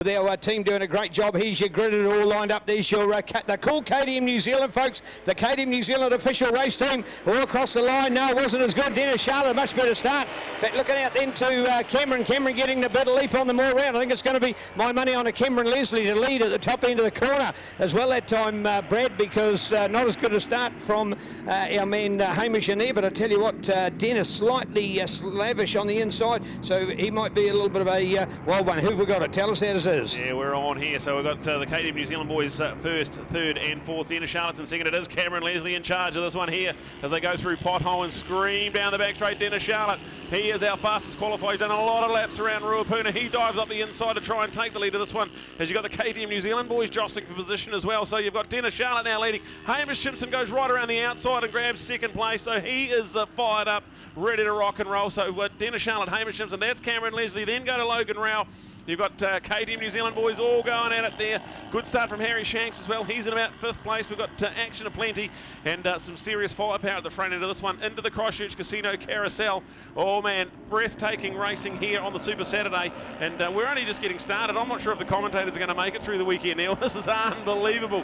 Our team doing a great job. Here's your gridded all lined up. There's your the cool KTM New Zealand folks, the KTM New Zealand official race team all across the line. No, it wasn't as good. Dennis Charlotte, much better start. In fact, looking out then to Cameron getting a bit of leap on the more round. I think it's going to be my money on a Cameron Leslie to lead at the top end of the corner as well that time, Brad, because not as good a start from our man Hamish in there. But I tell you what, Dennis slightly slavish on the inside, so he might be a little bit of a wild one. Who've we got it? Tell us that is. Yeah, we're on here. So we've got the KTM New Zealand boys first, third and fourth. Dennis Charlotte's in second. It is Cameron Leslie in charge of this one here as they go through pothole and scream down the back straight. Dennis Charlotte, he is our fastest qualifier. He's done a lot of laps around Ruapuna. He dives up the inside to try and take the lead of this one as you've got the KTM New Zealand boys jostling for position as well. So you've got Dennis Charlotte now leading. Hamish Simpson goes right around the outside and grabs second place. So he is fired up, ready to rock and roll. So Dennis Charlotte, Hamish Simpson, that's Cameron Leslie. Then go to Logan Rao. You've got KTM New Zealand boys all going at it there. Good start from Harry Shanks as well. He's in about fifth place. We've got action aplenty and some serious firepower at the front end of this one. Into the Christchurch Casino Carousel. Oh man, breathtaking racing here on the Super Saturday. And we're only just getting started. I'm not sure if the commentators are going to make it through the weekend, Neil. This is unbelievable.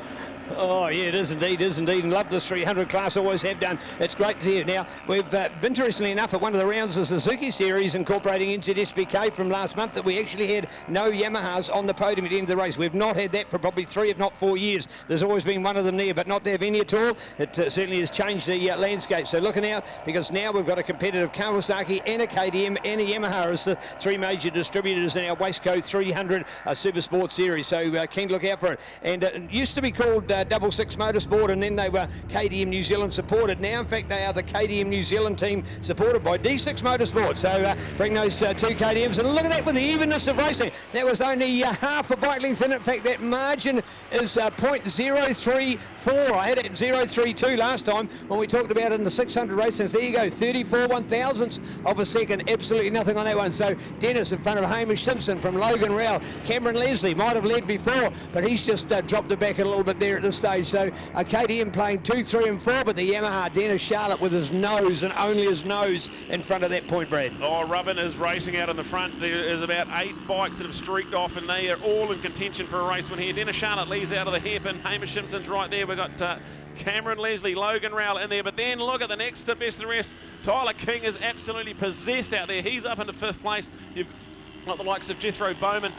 Oh yeah, it is indeed, and love this 300 class, always have done. It's great to hear. Now, we've, interestingly enough, at one of the rounds of the Suzuki Series incorporating Nzsbk from last month, that we actually had no Yamahas on the podium at the end of the race. We've not had that for probably 3 if not 4 years. There's always been one of them there, but not to have any at all. It certainly has changed the landscape. So looking out, because now we've got a competitive Kawasaki and a KTM and a Yamaha as the 3 major distributors in our Waistcoat 300 Super Sport Series. So keen to look out for it. And it used to be called Double Six Motorsport, and then they were KTM New Zealand supported. Now, in fact, they are the KTM New Zealand team supported by D6 Motorsport. So bring those 2 KTMs, and look at that with the evenness of racing. That was only half a bike length in. In fact, that margin is 0.034. I had it at 0.32 last time when we talked about it in the 600 racing. There you go, 34 1,000ths of a second. Absolutely nothing on that one. So Dennis in front of Hamish Simpson from Logan Rao. Cameron Leslie might have led before, but he's just dropped it back a little bit there at this stage. So a KTM playing 2, 3 and 4, but the Yamaha, Dennis Charlotte with his nose and only his nose in front of that point, Brad. Oh, Rubbin is racing out in the front. There is about 8 bikes that have streaked off, and they are all in contention for a race win here. Dennis Charlotte leads out of the hairpin. Hamish Simpson's right there. We've got Cameron Leslie, Logan Rowell in there, but then look at the next best of the rest. Tyler King is absolutely possessed out there. He's up into 5th place. You've got the likes of Jethro Bowman,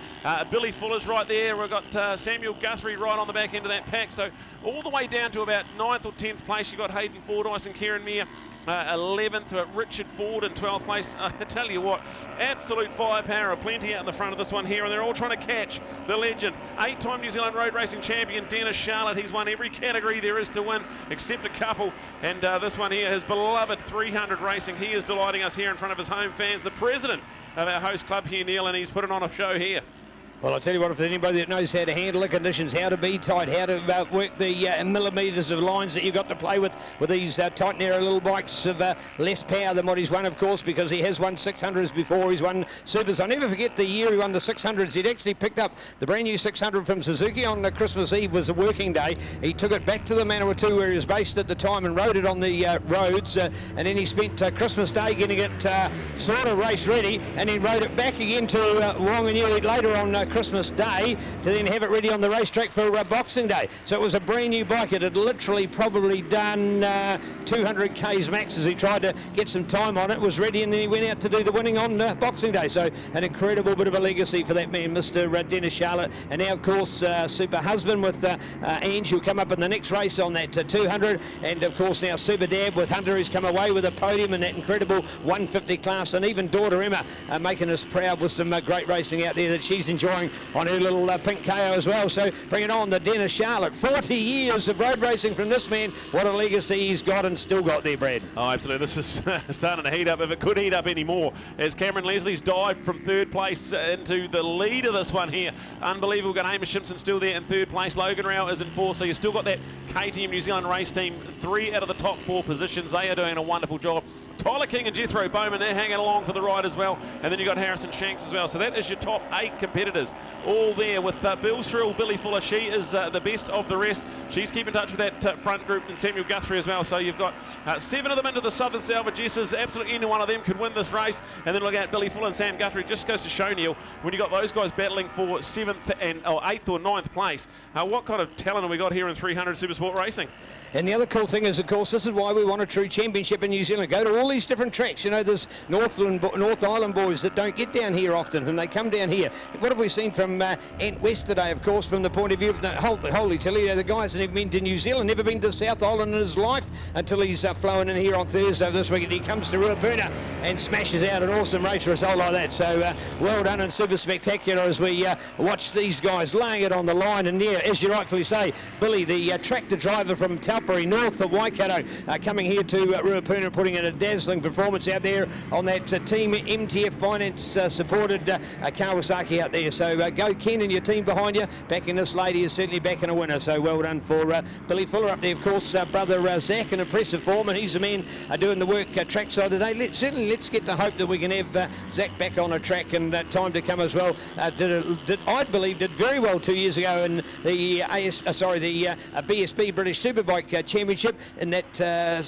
Billy Fuller's right there. We've got Samuel Guthrie right on the back end of that pack. So all the way down to about 9th or 10th place, you've got Hayden Fordyce and Kieran Meir. 11th, Richard Ford in 12th place. I tell you what, absolute firepower plenty out in the front of this one here, and they're all trying to catch the legend, 8-time New Zealand road racing champion Dennis Charlotte. He's won every category there is to win except a couple, and this one here, his beloved 300 racing. He is delighting us here in front of his home fans, the president of our host club here, Neil, and he's putting on a show here. Well, I'll tell you what, if there's anybody that knows how to handle the conditions, how to be tight, how to work the millimetres of lines that you've got to play with these tight, narrow little bikes of less power than what he's won, of course, because he has won 600s before. He's won Supers. I'll never forget the year he won the 600s. He'd actually picked up the brand new 600 from Suzuki on Christmas Eve, was a working day. He took it back to the Manawatu where he was based at the time and rode it on the roads, and then he spent Christmas Day getting it sort of race ready, and then rode it back again to Whanganui later on Christmas Day to then have it ready on the racetrack for Boxing Day. So it was a brand new bike. It had literally probably done 200 Ks max as he tried to get some time on it. It was ready, and then he went out to do the winning on Boxing Day. So an incredible bit of a legacy for that man, Mr. Dennis Charlotte. And now, of course, super husband with Ange, who'll come up in the next race on that 200. And, of course, now Super Dab with Hunter, who's come away with a podium in that incredible 150 class. And even daughter Emma making us proud with some great racing out there that she's enjoying on her little pink KO as well. So bring it on, the Dennis Charlotte. 40 years of road racing from this man. What a legacy he's got and still got there, Brad. Oh, absolutely. This is starting to heat up, if it could heat up anymore, as Cameron Leslie's dived from 3rd place into the lead of this one here. Unbelievable. We've got Hamish Simpson still there in 3rd place. Logan Rao is in 4th. So you've still got that KTM New Zealand race team, 3 out of the top 4 positions. They are doing a wonderful job. Tyler King and Jethro Bowman, they're hanging along for the ride as well. And then you've got Harrison Shanks as well. So that is your top 8 competitors. leaders all there with Bill's Thrill, Billy Fuller. She is the best of the rest. She's keeping touch with that front group, and Samuel Guthrie as well. So you've got 7 of them into the Southern Salvage Ss. Absolutely any one of them could win this race. And then look at Billy Fuller and Sam Guthrie. Just goes to show, Neil, when you got those guys battling for 7th and 8th or 9th place, what kind of talent have we got here in 300 Supersport racing? And the other cool thing is, of course, this is why we want a true championship in New Zealand. Go to all these different tracks. You know, there's North Island boys that don't get down here often, and they come down here. What have we seen from Ant West today, of course, from the point of view of the Holy Toledo, the guys that have been to New Zealand, never been to South Island in his life until he's flown in here on Thursday of this week, and he comes to Ruapuna and smashes out an awesome race result like that. So well done and super spectacular as we watch these guys laying it on the line. And there, as you rightfully say, Billy, the tractor driver from Taupo North of Waikato, coming here to Ruapuna, putting in a dazzling performance out there on that Team MTF Finance supported Kawasaki out there. So go Ken and your team behind you. Backing this lady is certainly backing a winner. So well done for Billy Fuller up there. Of course, brother Zach in impressive form, and he's the man doing the work trackside today. Let's get to hope that we can have Zach back on a track and time to come as well. I believe did very well 2 years ago in the BSB British Superbike Championship in that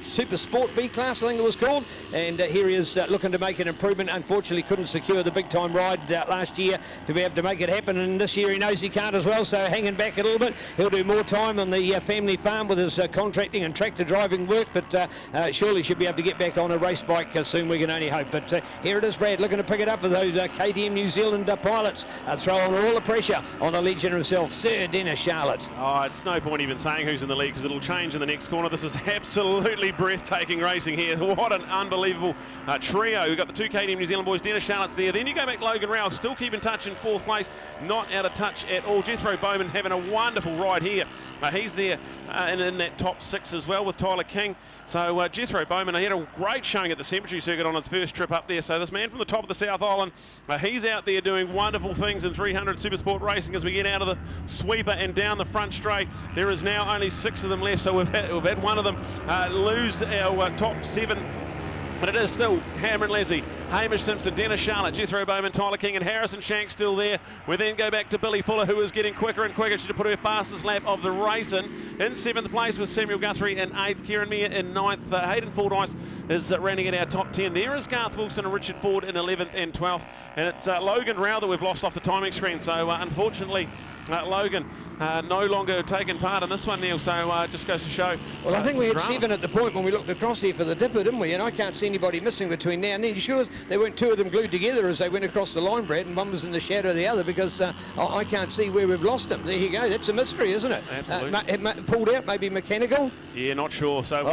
Super Sport B class, I think it was called. And here he is looking to make an improvement. Unfortunately, couldn't secure the big time ride last year to be able to make it happen. And this year he knows he can't as well, so hanging back a little bit. He'll do more time on the family farm with his contracting and tractor driving work, but surely should be able to get back on a race bike soon, we can only hope. But here it is, Brad, looking to pick it up for those KTM New Zealand pilots, throwing all the pressure on the legend himself, Sir Dennis Charlotte. Oh, it's no point even saying who's in the lead because it'll change in the next corner. This is absolutely breathtaking racing here. What an unbelievable trio. We've got the 2 KTM New Zealand boys. Dennis Charlotte's there. Then you go back Logan Rowell, still keep in touch in 4th place, not out of touch at all. Jethro Bowman having a wonderful ride here. He's there and in that top 6 as well with Tyler King. So Jethro Bowman, he had a great showing at the Cemetery Circuit on his first trip up there. So this man from the top of the South Island, he's out there doing wonderful things in 300 Supersport racing as we get out of the sweeper and down the front straight. There is now only 6 of them left, so we've had one of them lose our top 7. But it is still Cameron Leslie, Hamish Simpson, Dennis Charlotte, Jethro Bowman, Tyler King and Harrison Shank still there. We then go back to Billy Fuller, who is getting quicker and quicker. She put her fastest lap of the race in 7th place with Samuel Guthrie in 8th, Kieran Meyer in 9th. Hayden Fordyce is running in our top 10. There is Garth Wilson and Richard Ford in 11th and 12th. And it's Logan Rowell that we've lost off the timing screen. So unfortunately, Logan no longer taking part in this one, Neil. So just goes to show. Well, I think we had 7 at the point when we looked across here for the dipper, didn't we? And I can't see anybody missing between now and then. You sure there weren't 2 of them glued together as they went across the line, Brad, and one was in the shadow of the other, because I can't see where we've lost them. There you go. That's a mystery, isn't it? Absolutely. Pulled out, maybe mechanical? Yeah, not sure. So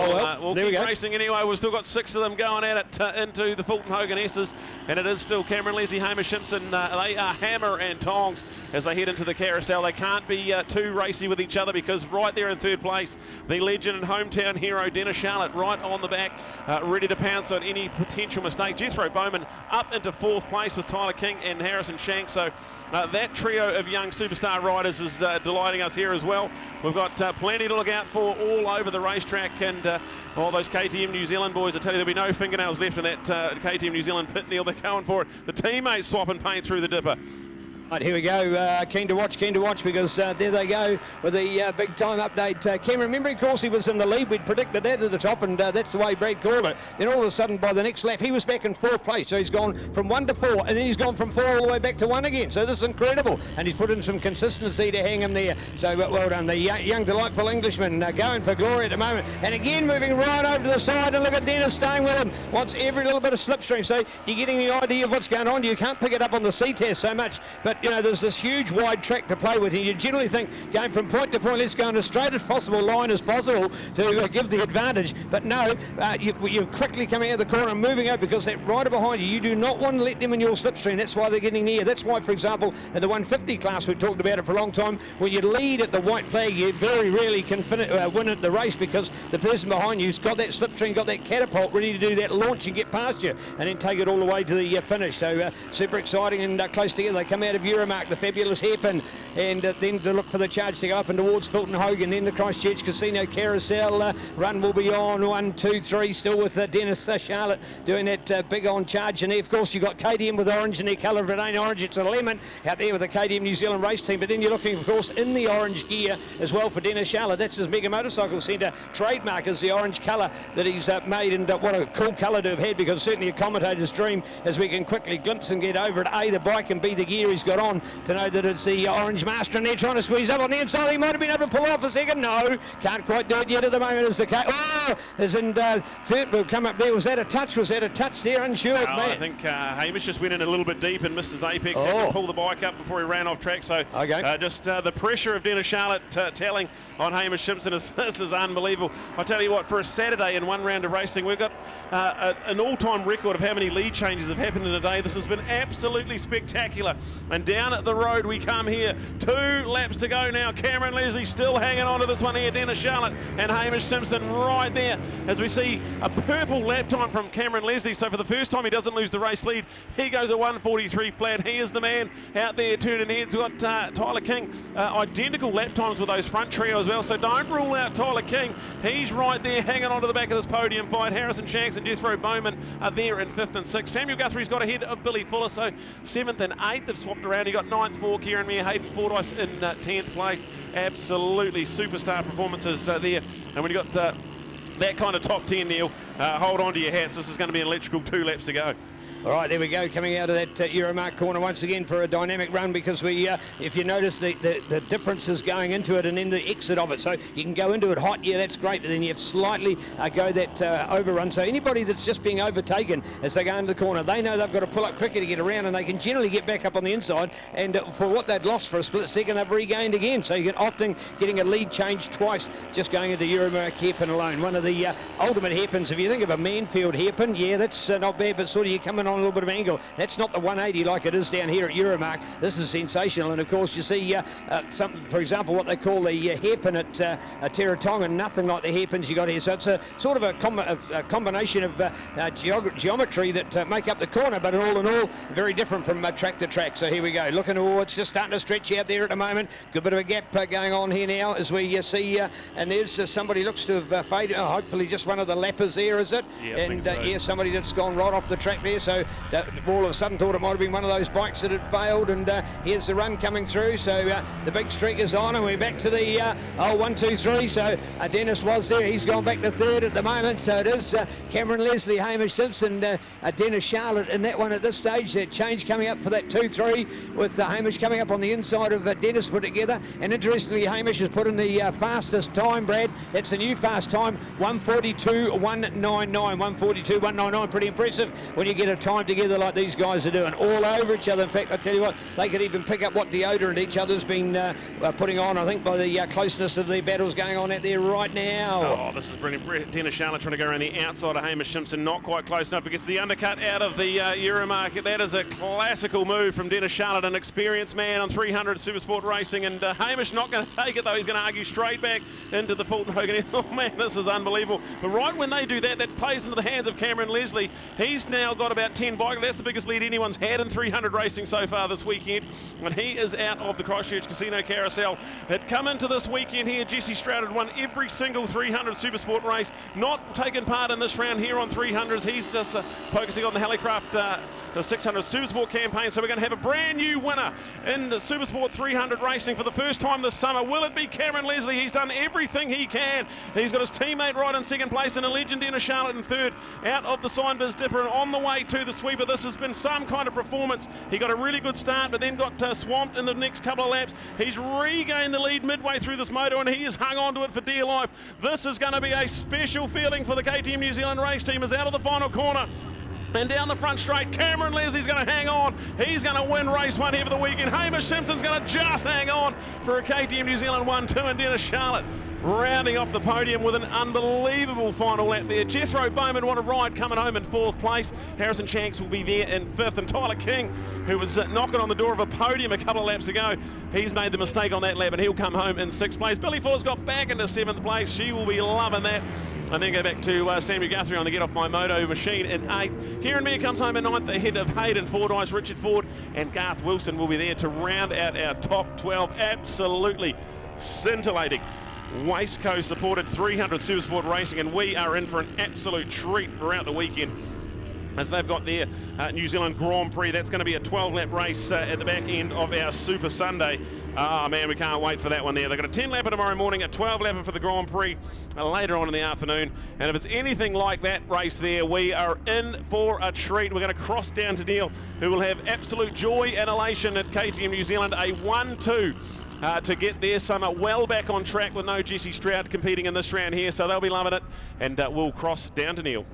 we'll keep racing anyway. We've still got 6 of them going at it into the Fulton Hogan S's, and it is still Cameron Leslie, Hamish Simpson. They are hammer and tongs as they head into the carousel. They can't be too racy with each other, because right there in 3rd place, the legend and hometown hero Dennis Charlotte right on the back, ready to pounce on any potential mistake. Jethro Bowman up into 4th place with Tyler King and Harrison Shank. So that trio of young superstar riders is delighting us here as well. We've got plenty to look out for all over the racetrack, and all those KTM New Zealand boys, I tell you, there'll be no fingernails left in that KTM New Zealand pit, Neil. They're going for it. The teammates swapping paint through the dipper. Right, here we go. Keen to watch, because there they go with the big time update. Cameron, remember, of course, he was in the lead. We'd predicted that at the top, and that's the way Brad called it. Then all of a sudden, by the next lap, he was back in 4th place. So he's gone from 1 to 4, and then he's gone from 4 all the way back to 1 again. So this is incredible. And he's put in some consistency to hang him there. So well done. The young, delightful Englishman going for glory at the moment. And again, moving right over to the side. And look at Dennis staying with him. Wants every little bit of slipstream. So you're getting the idea of what's going on. You can't pick it up on the Ctas so much. But, you know, there's this huge wide track to play with, and you generally think going from point to point, let's go in as straight as possible line as possible to give the advantage. But no, you're quickly coming out of the corner and moving out, because that rider behind you do not want to let them in your slipstream. That's why they're getting near. That's why, for example, in the 150 class, we've talked about it for a long time, when you lead at the white flag, you very rarely can win at the race, because the person behind you's got that slipstream, got that catapult ready to do that launch and get past you and then take it all the way to the finish. So super exciting and close together. They come out of Euromark, the fabulous hairpin, and then to look for the charge to go up and towards Fulton Hogan. Then the Christchurch Casino Carousel run will be on 1, 2, 3, still with Dennis Charlotte doing that big on charge. And there, of course, you've got KTM with orange in their colour. If it ain't orange, it's a lemon out there with the KTM New Zealand race team. But then you're looking, of course, in the orange gear as well for Dennis Charlotte. That's his Mega Motorcycle Centre trademark, is the orange colour that he's made, and what a cool colour to have had, because certainly a commentator's dream, as we can quickly glimpse and get over it, A, the bike, and B, the gear he's got on, to know that it's the orange master, and they're trying to squeeze up on the inside. He might have been able to pull off a second. No, can't quite do it yet at the moment. As the as in third will come up there. Was that a touch? Was that a touch there? Unsure. I think Hamish just went in a little bit deep and missed his apex. Had to pull the bike up before he ran off track. So just the pressure of Dennis Charlotte telling on Hamish Simpson this is unbelievable. I tell you what, for a Saturday in one round of racing, we've got an all-time record of how many lead changes have happened in a day. This has been absolutely spectacular. And down at the road we come here. 2 laps to go now. Cameron Leslie still hanging on to this one here. Dennis Charlotte and Hamish Simpson right there, as we see a purple lap time from Cameron Leslie. So for the first time, he doesn't lose the race lead. He goes a 1:43 flat. He is the man out there turning heads. We've got Tyler King, identical lap times with those front trio as well. So don't rule out Tyler King. He's right there hanging on to the back of this podium fight. Harrison Shanks and Jethro Bowman are there in 5th and 6th. Samuel Guthrie's got ahead of Billy Fuller. So 7th and 8th have swapped around. He got 9th for Kieran Meyer, Hayden Fordyce in 10th place. Absolutely superstar performances there. And when you got that kind of top 10, Neil, hold on to your hats. This is going to be an electrical 2 laps to go. All right, there we go, coming out of that Euromark corner once again for a dynamic run, because we, if you notice, the difference is going into it and then the exit of it. So you can go into it hot, yeah, that's great, but then you have slightly go that overrun. So anybody that's just being overtaken as they go into the corner, they know they've got to pull up quicker to get around, and they can generally get back up on the inside. And for what they'd lost for a split second, they've regained again. So you can often getting a lead change twice just going into Euromark hairpin alone. One of the ultimate hairpins. If you think of a Manfield hairpin, yeah, that's not bad, but sort of you're coming on a little bit of angle. That's not the 180 like it is down here at Euromark. This is sensational. And of course you see something, for example, what they call the hairpin at Teretonga, nothing like the hairpins you got here. So it's a sort of a combination of geometry that make up the corner, but all in all very different from track to track. So here we go, looking towards, just starting to stretch out there at the moment. Good bit of a gap going on here now as we see, and there's somebody looks to have faded. Hopefully just one of the lappers there, is it? Yeah, and so. yeah, somebody that's gone right off the track there. So all of a sudden thought it might have been one of those bikes that had failed, and here's the run coming through. So the big streak is on, and we're back to the 1, 2, 3. So Dennis was there. He's gone back to 3rd at the moment. So it is Cameron Leslie, Hamish Simpson, Dennis Charlotte in that one at this stage. That change coming up for that 2, 3 with Hamish coming up on the inside of Dennis put together. And interestingly, Hamish has put in the fastest time, Brad. That's a new fast time, 1:42.199. 1:42.199. Pretty impressive when you get a time together like these guys are doing, all over each other. In fact, I tell you what, they could even pick up what deodorant each other's been putting on, I think, by the closeness of their battles going on out there right now. Oh, this is brilliant. Dennis Charlotte trying to go around the outside of Hamish Simpson, not quite close enough, because the undercut out of the Euromark. That is a classical move from Dennis Charlotte, an experienced man on 300 Supersport racing, and Hamish not going to take it though. He's going to argue straight back into the Fulton Hogan. Oh man, this is unbelievable. But right when they do that, that plays into the hands of Cameron Leslie. He's now got about 10 bikes. That's the biggest lead anyone's had in 300 racing so far this weekend, and he is out of the Christchurch Casino Carousel. Had come into this weekend here, Jesse Stroud had won every single 300 Supersport race, not taken part in this round here on 300s. He's just focusing on the Hallicraft the 600 Supersport campaign. So we're going to have a brand new winner in the Supersport 300 racing for the first time this summer. Will it be Cameron Leslie? He's done everything he can. He's got his teammate right in 2nd place, and a legend Dennis Charlotte in 3rd out of the Signbiz Dipper and on the way to the sweeper. This has been some kind of performance. He got a really good start, but then got swamped in the next couple of laps. He's regained the lead midway through this moto, and he has hung on to it for dear life. This is going to be a special feeling for the KTM New Zealand race team. Is out of the final corner. And down the front straight, Cameron Leslie's going to hang on. He's going to win race 1 here for the weekend. Hamish Simpson's going to just hang on for a KTM New Zealand 1-2, and Dennis Charlotte rounding off the podium with an unbelievable final lap there. Jethro Bowman, what a ride, coming home in 4th place. Harrison Shanks will be there in 5th, and Tyler King, who was knocking on the door of a podium a couple of laps ago, he's made the mistake on that lap, and he'll come home in 6th place. Billy Fuller's got back into 7th place. She will be loving that. And then go back to Samuel Guthrie on the Get Off My Moto machine in 8th. Kieran Meir comes home in 9th ahead of Hayden Fordyce. Richard Ford and Garth Wilson will be there to round out our top 12. Absolutely scintillating Waste Coast supported 300 Supersport racing, and we are in for an absolute treat throughout the weekend as they've got their New Zealand Grand Prix. That's going to be a 12-lap race at the back end of our Super Sunday. Oh man, we can't wait for that one there. They've got a 10-lapper tomorrow morning, a 12-lapper for the Grand Prix later on in the afternoon. And if it's anything like that race there, we are in for a treat. We're going to cross down to Neil, who will have absolute joy and elation at KTM New Zealand, a 1-2. To get their summer well back on track with no Jesse Stroud competing in this round here. So they'll be loving it, and we'll cross down to Neil.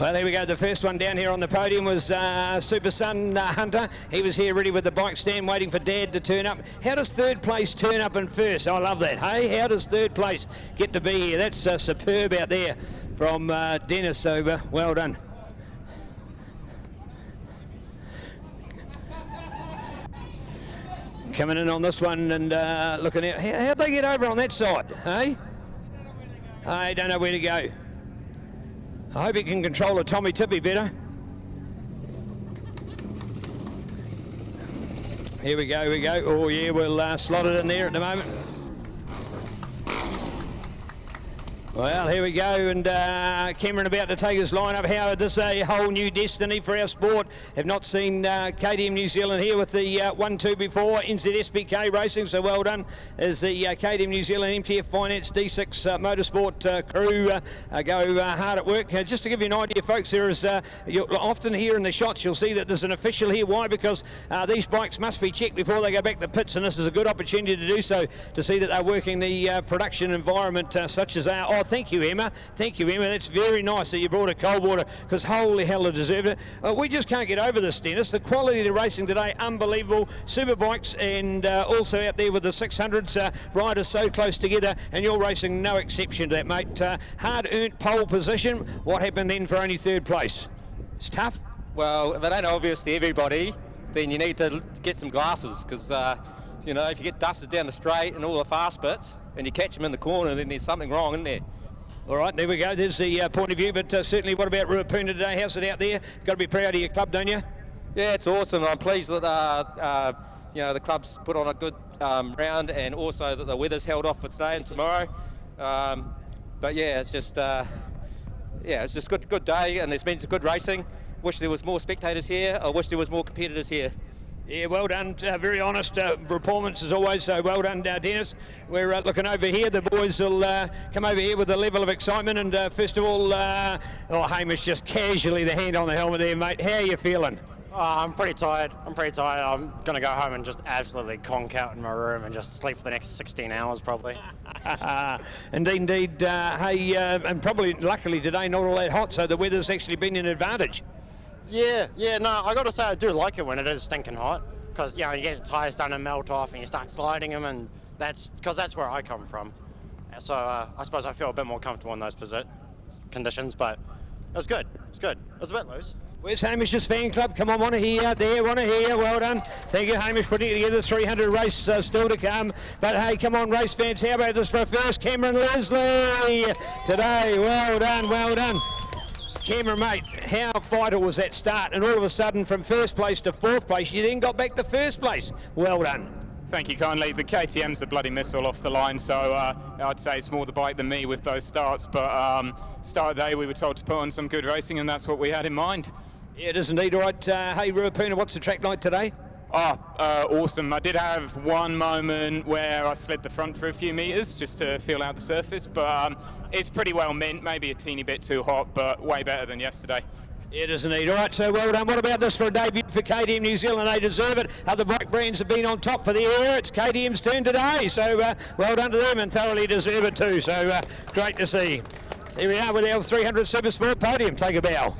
Well, there we go. The first one down here on the podium was Super Sun Hunter. He was here ready with the bike stand waiting for Dad to turn up. How does third place turn up in first? I love that. Hey, how does third place get to be here? That's superb out there from Dennis, so well done. Coming in on this one and looking out. How'd they get over on that side, hey? I don't know where to go. I hope he can control a Tommy Tippy better. Here we go, Oh yeah, we'll slot it in there at the moment. Well, here we go, and Cameron about to take his line up. Howard, this is a whole new destiny for our sport. Have not seen KTM New Zealand here with the 1-2 before. Nzsbk Racing, so well done as the KTM New Zealand MTF Finance D6 Motorsport crew go hard at work. Just to give you an idea, folks, there is, you'll often hear in the shots, you'll see that there's an official here. Why? Because these bikes must be checked before they go back to pits, and this is a good opportunity to do so, to see that they're working the production environment such as they are. Oh, thank you, Emma. Thank you, Emma. That's very nice that you brought a cold water, because holy hell, they deserved it. We just can't get over this, Dennis. The quality of the racing today, unbelievable. Super bikes and also out there with the 600s, riders so close together, and you're racing no exception to that, mate. Hard-earned pole position. What happened then for only third place? It's tough. Well, if it ain't obvious to everybody, then you need to get some glasses, because you know, if you get dusted down the straight and all the fast bits, and you catch them in the corner, then there's something wrong in there. All right, there we go. There's the point of view, but certainly what about Ruapuna today? How's it out there? Got to be proud of your club, don't you? Yeah, it's awesome. I'm pleased that you know, the club's put on a good round, and also that the weather's held off for today and tomorrow. But yeah, it's just good day, and there's been some good racing. Wish there was more spectators here. I wish there was more competitors here. Yeah, well done. Very honest performance as always, so well done, Dennis. We're looking over here. The boys will come over here with a level of excitement, and first of all, Hamish, just casually the hand on the helmet there, mate. How are you feeling? I'm pretty tired. I'm going to go home and just absolutely conk out in my room and just sleep for the next 16 hours probably. Indeed. Hey, and probably luckily today not all that hot, so the weather's actually been an advantage. Yeah, no, I got to say I do like it when it is stinking hot, because, you know, you get your tyres starting to melt off and you start sliding them, and that's where I come from. So I suppose I feel a bit more comfortable in those conditions, but it was good. It was a bit loose. Where's Hamish's fan club? Come on, want to hear out there, want to hear. Well done. Thank you, Hamish, putting together the 300 race still to come. But hey, come on, race fans, how about this for a first? Cameron Leslie today. Well done. Cameron, mate, how vital was that start? And all of a sudden, from first place to fourth place, you then got back to first place. Well done. Thank you kindly. The KTM's a bloody missile off the line, so I'd say it's more the bike than me with those starts. But start of the day, we were told to put on some good racing, and that's what we had in mind. Yeah, it is indeed. All right, hey, Ruapuna, what's the track like today? Awesome. I did have one moment where I slid the front for a few metres just to feel out the surface, but it's pretty well mint, maybe a teeny bit too hot, but way better than yesterday. It is indeed. All right, so well done. What about this for a debut for KTM New Zealand? They deserve it. Other bike brands have been on top for the year. It's KTM's turn today, so well done to them and thoroughly deserve it too. So great to see. Here we are with our 300 Super Sport podium. Take a bow.